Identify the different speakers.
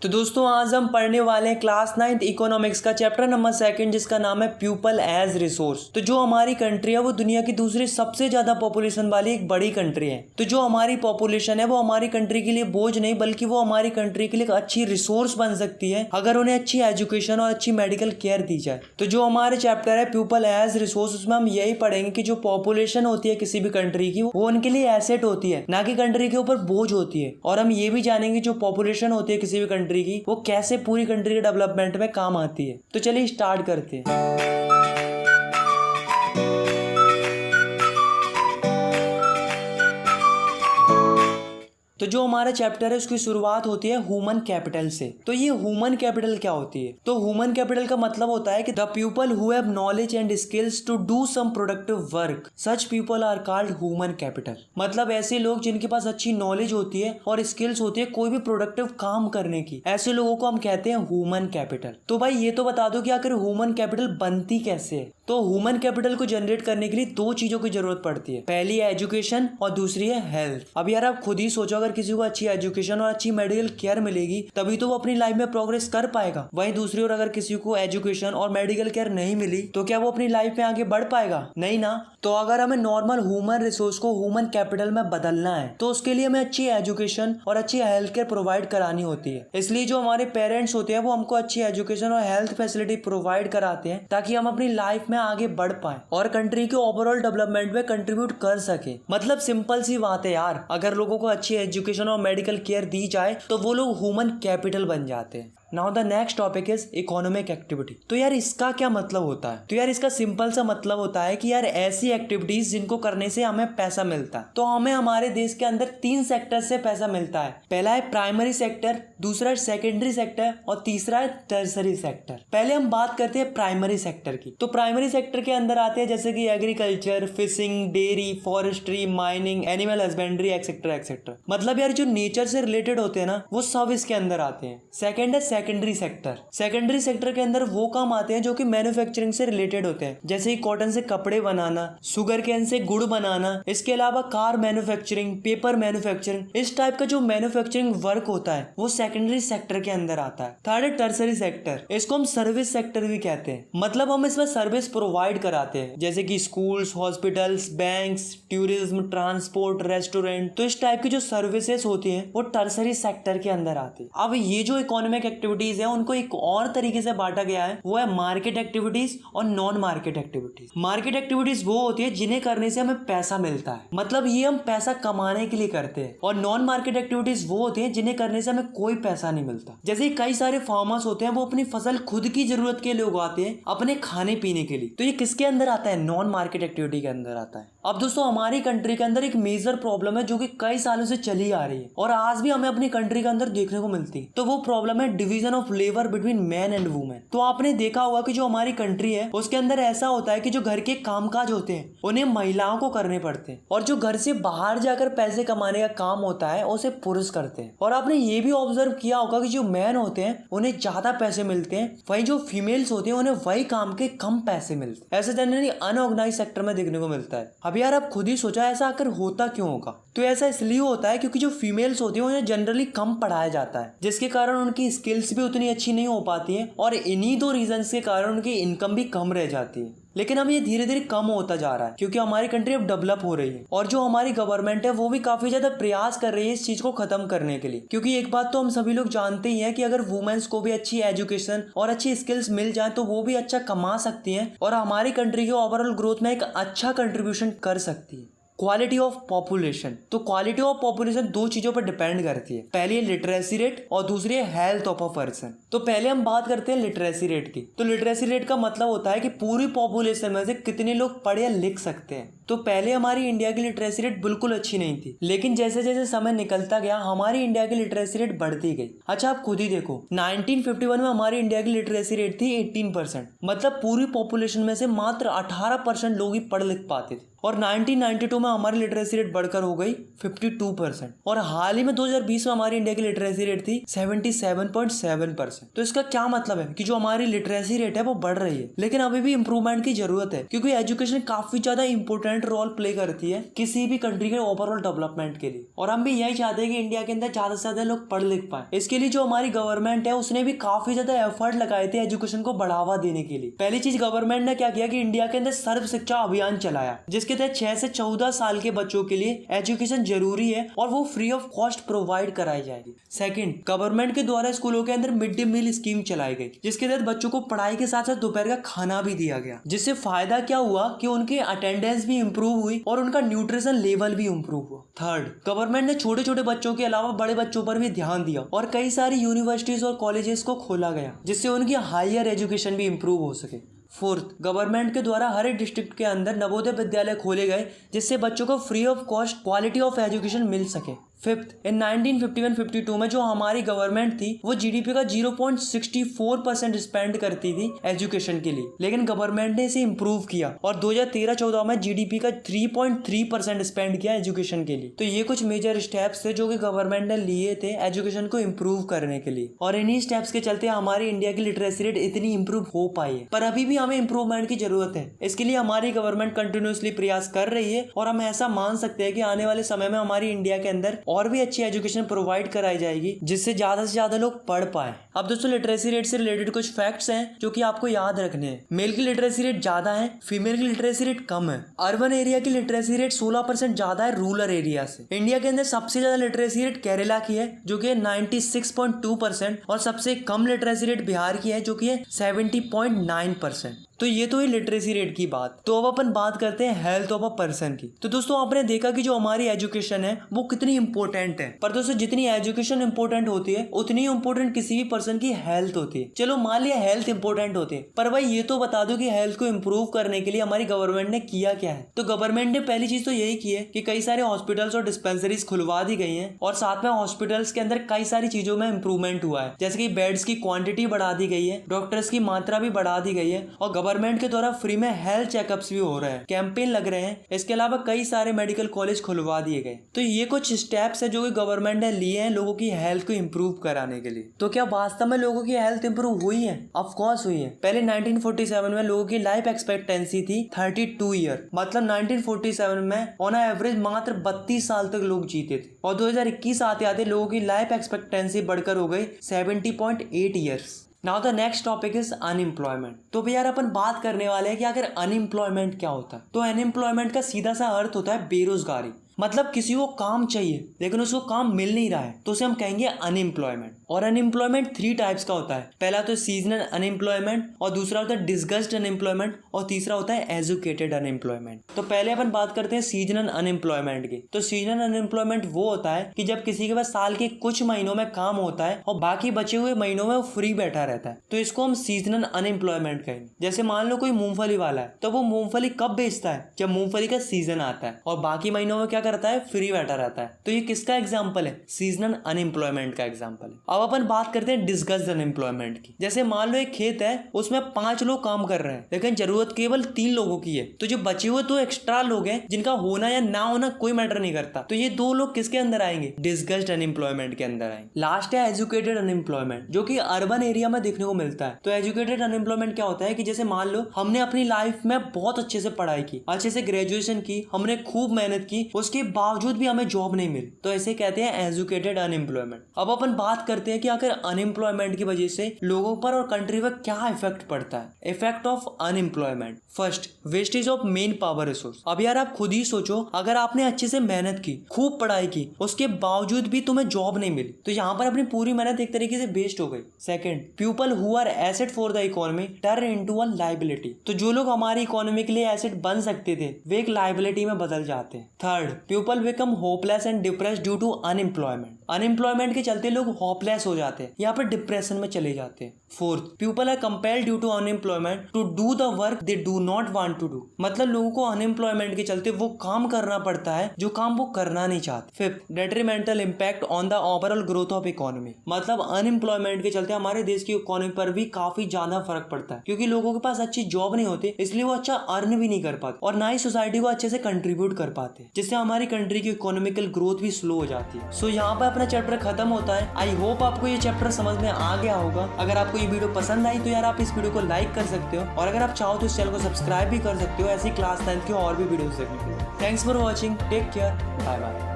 Speaker 1: तो दोस्तों आज हम पढ़ने वाले हैं क्लास 9th इकोनॉमिक्स का चैप्टर नंबर 2 जिसका नाम है पीपल एज रिसोर्स। तो जो हमारी कंट्री है वो दुनिया की दूसरी सबसे ज्यादा पॉपुलेशन वाली एक बड़ी कंट्री है। तो जो हमारी पॉपुलेशन है वो हमारी कंट्री के लिए बोझ नहीं बल्कि वो हमारी कंट्री के लिए एक अच्छी रिसोर्स बन सकती है अगर उन्हें अच्छी एजुकेशन और अच्छी मेडिकल केयर दी जाए। तो जो हमारे चैप्टर है पीपल एज रिसोर्स उसमें हम यही पढ़ेंगे कि जो पॉपुलेशन होती है किसी भी कंट्री की वो उनके लिए एसेट होती है ना कि कंट्री के ऊपर बोझ होती है। और हम ये भी जानेंगे जो पॉपुलेशन होती है किसी भी कंट्री की वो कैसे पूरी कंट्री के डेवलपमेंट में काम आती है। तो चलिए स्टार्ट करते हैं। तो जो हमारा चैप्टर है उसकी शुरुआत होती है ह्यूमन कैपिटल से। तो ये ह्यूमन कैपिटल क्या होती है? तो ह्यूमन कैपिटल का मतलब होता है कि the people who have knowledge and skills to do some productive work, such people are called human capital. मतलब ऐसे लोग जिनके पास अच्छी नॉलेज होती है और स्किल्स होती है कोई भी प्रोडक्टिव काम करने की, ऐसे लोगों को हम कहते हैं ह्यूमन कैपिटल। तो भाई ये तो बता दो कि आखिर ह्यूमन कैपिटल बनती कैसे है? तो ह्यूमन कैपिटल को जनरेट करने के लिए दो चीजों की जरूरत पड़ती है, पहली है एजुकेशन और दूसरी है हेल्थ। अब यार आप खुद ही सोचो, अगर किसी को अच्छी एजुकेशन और अच्छी मेडिकल केयर मिलेगी तभी तो वो अपनी लाइफ में प्रोग्रेस कर पाएगा। वहीं दूसरी ओर अगर किसी को एजुकेशन और मेडिकल केयर नहीं मिली तो क्या वो अपनी लाइफ में आगे बढ़ पाएगा? नहीं ना। तो अगर हमें नॉर्मल ह्यूमन रिसोर्स को ह्यूमन कैपिटल में बदलना है तो उसके लिए हमें अच्छी एजुकेशन और अच्छी हेल्थ केयर प्रोवाइड करानी होती है। इसलिए जो हमारे पेरेंट्स होते हैं वो हमको अच्छी एजुकेशन और हेल्थ फैसिलिटी प्रोवाइड कराते हैं ताकि हम अपनी लाइफ में आगे बढ़ पाए और कंट्री के ओवरऑल डेवलपमेंट में कंट्रीब्यूट कर सके। मतलब सिंपल सी बात है यार, अगर लोगों को अच्छी एजुकेशन और मेडिकल केयर दी जाए तो वो लोग ह्यूमन कैपिटल बन जाते हैं। Now the next topic is economic activity. तो यार इसका क्या मतलब होता है? तो यार इसका सिंपल सा मतलब होता है कि यार ऐसी एक्टिविटीज जिनको करने से हमें पैसा मिलता है। तो हमें हमारे देश के अंदर 3 सेक्टर से पैसा मिलता है। पहला है प्राइमरी सेक्टर, दूसरा है सेकेंडरी सेक्टर और तीसरा है टर्सरी सेक्टर। पहले हम बात करते हैं प्राइमरी सेक्टर की। तो प्राइमरी सेक्टर के अंदर आते हैं जैसे कि agriculture, fishing, dairy, forestry, mining, animal husbandry etcetera etcetera. मतलब यार जो नेचर से रिलेटेड होते हैं ना वो सब इसके अंदर आते हैं। सेकेंड है सेकेंडरी सेक्टर। सेकेंडरी सेक्टर के अंदर वो काम आते हैं जो कि मैन्युफैक्चरिंग से रिलेटेड होते हैं, जैसे कॉटन से कपड़े बनाना, शुगर केन से गुड़ बनाना, इसके अलावा कार मैन्युफैक्चरिंग, पेपर मैन्युफैक्चरिंग, इस टाइप का जो मैन्युफैक्चरिंग वर्क होता है वो सेकेंडरी सेक्टर के अंदर आता है। थर्ड है टर्सरी सेक्टर, इसको हम सर्विस सेक्टर भी कहते हैं। मतलब हम इसमें सर्विस प्रोवाइड कराते हैं जैसे कि schools, hospitals, banks, tourism, transport, restaurant. तो इस टाइप की जो सर्विसेज होती हैं वो टर्सरी सेक्टर के अंदर आती है। अब ये जो इकोनॉमिक एक्टिविटीज है उनको एक और तरीके से बांटा गया है, वो है मार्केट एक्टिविटीज और non market activities. Market activities वो होती है जिन्हें करने से हमें पैसा मिलता है, मतलब ये हम पैसा कमाने के लिए करते हैं। और नॉन मार्केट एक्टिविटीज वो होती है जिन्हें करने से हमें कोई पैसा नहीं मिलता। जैसे कई सारे फार्मर्स होते हैं वो अपनी फसल खुद की जरूरत के लिए उगाते हैं, अपने खाने पीने के लिए। तो ये किसके अंदर आता है? नॉन मार्केट एक्टिविटी के अंदर आता है। अब दोस्तों हमारी कंट्री के अंदर एक मेजर प्रॉब्लम है जो कि कई सालों से चली आ रही है और आज भी हमें अपनी कंट्री के अंदर देखने को मिलती है। तो वो प्रॉब्लम है division of labour between man and women. तो आपने देखा होगा कि जो हमारी कंट्री है उसके अंदर ऐसा होता है कि जो घर के कामकाज होते हैं उन्हें महिलाओं को करने पड़ते हैं और जो घर से बाहर जाकर पैसे कमाने का काम होता है उसे पुरुष करते हैं। और आपने ये भी ऑब्जर्व किया होगा कि जो मैन होते हैं उन्हें ज्यादा पैसे मिलते हैं, वहीं जो फीमेल्स होती हैं उन्हें वही काम के कम पैसे मिलते हैं। ऐसे जनरली अनऑर्गेनाइज सेक्टर में देखने को मिलता है। अब यार आप खुद ही सोचा ऐसा आखिर होता क्यों होगा? तो ऐसा इसलिए होता है क्योंकि जो फीमेल्स होती है उन्हें जनरली कम पढ़ाया जाता है जिसके कारण उनकी स्किल्स भी उतनी अच्छी नहीं हो पाती है और इन्हीं 2 रीजंस के कारण उनकी इनकम भी कम रह जाती है। लेकिन अब ये धीरे धीरे कम होता जा रहा है क्योंकि हमारी कंट्री अब डेवलप हो रही है और जो हमारी गवर्नमेंट है वो भी काफी ज्यादा प्रयास कर रही है इस चीज को खत्म करने के लिए। क्योंकि एक बात तो हम सभी लोग जानते ही हैं कि अगर वुमेन्स को भी अच्छी एजुकेशन और अच्छी स्किल्स मिल जाए तो वो भी अच्छा कमा सकती हैं और हमारी कंट्री के ओवरऑल ग्रोथ में एक अच्छा कंट्रीब्यूशन कर सकती है। Quality of population. तो क्वालिटी ऑफ पॉपुलेशन 2 चीजों पर डिपेंड करती है, पहली है लिटरेसी रेट और दूसरी है हेल्थ ऑफ अ पर्सन। तो पहले हम बात करते हैं लिटरेसी रेट की। तो लिटरेसी रेट का मतलब होता है कि पूरी पॉपुलेशन में से कितने लोग पढ़ या लिख सकते हैं। तो पहले हमारी इंडिया की लिटरेसी रेट बिल्कुल अच्छी नहीं थी, लेकिन जैसे जैसे समय निकलता गया हमारी इंडिया की लिटरेसी रेट बढ़ती गई। अच्छा आप खुद ही देखो 1951 में हमारी इंडिया की लिटरेसी रेट थी 18%, मतलब पूरी पॉपुलेशन में से मात्र 18% लोग ही पढ़ लिख पाते थे। और 1992 में हमारी लिटरेसी रेट बढ़कर हो गई 52% और हाल ही में 2020 में हमारी इंडिया की लिटरेसी रेट थी 77.7%। तो इसका क्या मतलब है कि जो हमारी लिटरेसी रेट है वो बढ़ रही है, लेकिन अभी भी इंप्रूवमेंट की जरूरत है क्योंकि एजुकेशन काफी ज्यादा इंपॉर्टेंट इम्पोर्टेंट रोल प्ले करती है किसी भी कंट्री के ओवरऑल डेवलपमेंट के लिए। और हम भी यही चाहते हैं कि इंडिया के अंदर ज्यादा से ज्यादा लोग पढ़ लिख पाए। इसके लिए जो हमारी गवर्नमेंट है उसने भी काफी ज्यादा एफर्ट लगाए थे एजुकेशन को बढ़ावा देने के लिए। पहली चीज गवर्नमेंट ने क्या किया कि इंडिया के अंदर सर्व शिक्षा अभियान चलाया, जिसके तहत 6 से 14 साल के बच्चों के लिए एजुकेशन जरूरी है और वो फ्री ऑफ कॉस्ट प्रोवाइड कराई जाएगी। सेकंड, गवर्नमेंट के द्वारा स्कूलों के अंदर मिड डे मील स्कीम चलाई गई, जिसके तहत बच्चों को पढ़ाई के साथ साथ दोपहर का खाना भी दिया गया, जिससे फायदा क्या हुआ कि उनकी अटेंडेंस भी इंप्रूव हुई और उनका न्यूट्रिशन लेवल भी इंप्रूव हुआ। थर्ड, गवर्नमेंट ने छोटे छोटे बच्चों के अलावा बड़े बच्चों पर भी ध्यान दिया और कई सारी यूनिवर्सिटीज और कॉलेजेस को खोला गया, जिससे उनकी हायर एजुकेशन भी इंप्रूव हो सके। फोर्थ, गवर्नमेंट के द्वारा हर एक डिस्ट्रिक्ट के अंदर नवोदय विद्यालय खोले गए, जिससे बच्चों को free of cost quality of education मिल सके। फिफ्थ, इन 1951-52 में जो हमारी गवर्नमेंट थी वो जीडीपी का 0.64% स्पेंड करती थी एजुकेशन के लिए, लेकिन गवर्नमेंट ने इसे इम्प्रूव किया और 2013-14 में जीडीपी का 3.3% स्पेंड किया एजुकेशन के लिए। तो ये कुछ मेजर स्टेप्स थे जो कि गवर्नमेंट ने लिए थे एजुकेशन को इम्प्रूव करने के लिए, और इन्हीं स्टेप्स के चलते हमारी इंडिया की लिटरेसी रेट इतनी इम्प्रूव हो पाई है। पर अभी भी हमें इम्प्रूवमेंट की जरूरत है। इसके लिए हमारी गवर्नमेंट कंटिन्यूसली प्रयास कर रही है और हम ऐसा मान सकते हैं कि आने वाले समय में हमारी इंडिया के अंदर और भी अच्छी एजुकेशन प्रोवाइड कराई जाएगी, जिससे ज्यादा से ज्यादा लोग पढ़ पाए। अब दोस्तों, लिटरेसी रेट से रिलेटेड कुछ फैक्ट्स हैं जो कि आपको याद रखने हैं। मेल की लिटरेसी रेट ज्यादा है, फीमेल की लिटरेसी रेट कम है। अर्बन एरिया की लिटरेसी रेट 16% ज्यादा है रूरल एरिया से। इंडिया के अंदर सबसे ज्यादा लिटरेसी रेट केरला की है जो कि 96.2%, और सबसे कम लिटरेसी रेट बिहार की है जो कि है 70.9%। तो ये तो है लिटरेसी रेट की बात। तो अब अपन बात करते हैं हेल्थ ऑफ अ पर्सन की। तो दोस्तों, आपने देखा कि जो हमारी एजुकेशन है वो कितनी इंपॉर्टेंट है, पर दोस्तों जितनी एजुकेशन इंपॉर्टेंट होती है उतनी इंपॉर्टेंट किसी भी पर्सन की हेल्थ होती है। चलो मान लिया हेल्थ इंपॉर्टेंट होती है, पर भाई ये तो बता दो कि हेल्थ को इम्प्रूव करने के लिए हमारी गवर्नमेंट ने किया क्या है। तो गवर्नमेंट ने पहली चीज तो यही की है कि कई सारे हॉस्पिटल्स और डिस्पेंसरीज खुलवा दी गई है, और साथ में हॉस्पिटल्स के अंदर कई सारी चीजों में इंप्रूवमेंट हुआ है, जैसे कि बेड्स की क्वांटिटी बढ़ा दी गई है, डॉक्टर्स की मात्रा भी बढ़ा दी गई है, और गवर्नमेंट के द्वारा फ्री में हेल्थ चेकअप्स भी हो रहे हैं, कैंपेन लग रहे हैं। इसके अलावा कई सारे मेडिकल कॉलेज खुलवा दिए गए। तो ये कुछ स्टेप्स है जो कि गवर्नमेंट ने लिए हैं लोगों की हेल्थ को इंप्रूव कराने के लिए। तो क्या वास्तव में लोगों की हेल्थ इंप्रूव हुई है? ऑफ कोर्स हुई है। पहले 1947 में लोगों की लाइफ एक्सपेक्टेंसी थी 32 ईयर, मतलब 1947 में ऑन एवरेज मात्र 32 साल तक लोग जीते थे, और 2021 आते आते लोगों की लाइफ एक्सपेक्टेंसी बढ़कर हो गई 70.8 years. Now the next topic is unemployment. तो भैया अपन बात करने वाले हैं कि अगर अनएम्प्लॉयमेंट क्या होता है। तो अनएम्प्लॉयमेंट का सीधा सा अर्थ होता है बेरोजगारी, मतलब किसी को काम चाहिए लेकिन उसको काम मिल नहीं रहा है, तो उसे हम कहेंगे अनएम्प्लॉयमेंट। और अनएम्प्लॉयमेंट 3 टाइप्स का होता है। पहला तो सीजनल अनएम्प्लॉयमेंट, और दूसरा होता है डिस्गस्ड अनएम्प्लॉयमेंट, और तीसरा होता है एजुकेटेड अनएम्प्लॉयमेंट। तो पहले अपन बात करते हैं सीजनल अनएम्प्लॉयमेंट की। तो सीजनल अनएम्प्लॉयमेंट वो होता है कि जब किसी के पास साल के कुछ महीनों में काम होता है और बाकी बचे हुए महीनों में वो फ्री बैठा रहता है, तो इसको हम सीजनल अनएम्प्लॉयमेंट कहेंगे। जैसे मान लो कोई मूंगफली वाला है, तो वो मूंगफली कब बेचता है? जब मूंगफली का सीजन आता है, और बाकी महीनों में क्या करता है? फ्री बैठा रहता है। तो ये किसका एग्जाम्पल है? सीजनल अनएम्प्लॉयमेंट का एग्जाम्पल है। अब अपन बात करते हैं डिस्गस्ड अनएम्प्लॉयमेंट की। जैसे मान लो एक खेत है, उसमें 5 लोग काम कर रहे हैं, लेकिन जरूरत केवल 3 लोगों की है, तो जो बचे हुए 2 एक्स्ट्रा लोग हैं जिनका होना या ना होना कोई मैटर नहीं करता, तो ये 2 लोग किसके अंदर आएंगे? डिस्गस्ड अनएम्प्लॉयमेंट के अंदर आएंगे। लास्ट है एजुकेटेड अनएम्प्लॉयमेंट, जो कि अर्बन एरिया में देखने को मिलता है। तो एजुकेटेड अनएम्प्लॉयमेंट क्या होता है कि जैसे मान लो हमने अपनी लाइफ में बहुत अच्छे से पढ़ाई की, अच्छे से ग्रेजुएशन की, हमने खूब मेहनत की, उसके बावजूद भी हमें जॉब नहीं मिली, तो ऐसे कहते हैं एजुकेटेड अनएम्प्लॉयमेंट। अब अपन बात करते हैं कि अगर अनएम्प्लॉयमेंट की वजह से लोगों पर और कंट्री पर क्या इफेक्ट पड़ता है। Effect of unemployment. First, wastage of main power resource. अब यार आप खुद ही सोचो, अगर आपने अच्छे से मेहनत की, खूब पढ़ाई की, उसके बावजूद भी तुम्हें जॉब नहीं मिली, तो यहाँ पर अपनी पूरी मेहनत एक तरीके से वेस्ट हो गई। Second, people who are asset for the economy turn into a liability. तो जो लोग हमारी इकोनॉमी के लिए एसेट बन सकते थे वे एक लायबिलिटी में बदल जाते हैं। Third, people become hopeless and depressed due to unemployment. Unemployment के चलते लोग होपलेस हो जाते हैं, यहाँ पर डिप्रेशन में चले जाते हैं। Fourth, people are compelled due to unemployment to do the work they do not want to do. मतलब लोगों को अनएम्प्लॉयमेंट के चलते वो काम करना पड़ता है जो काम वो करना नहीं चाहते। Fifth, detrimental impact on the overall growth of economy. मतलब अनएम्प्लॉयमेंट के चलते हमारे देश की इकोनॉमी पर भी काफी ज्यादा फर्क पड़ता है, क्योंकि लोगों के पास अच्छी जॉब नहीं होती, इसलिए वो अच्छा अर्न भी नहीं कर पाते और ना ही सोसाइटी को अच्छे से कंट्रीब्यूट कर पाते, जिससे हमारी कंट्री की इकोनॉमिकल ग्रोथ भी स्लो हो जाती है। सो यहाँ पर अपना चैप्टर खत्म होता है। आई होप आपको ये चैप्टर समझ में आ गया होगा। अगर आपको ये वीडियो पसंद आई तो यार आप इस वीडियो को लाइक कर सकते हो, और अगर आप चाहो तो इस चैनल को सब्सक्राइब भी कर सकते हो ऐसी क्लास 10th की और भी वीडियोस देखने के लिए। Thanks for watching, take care, bye bye.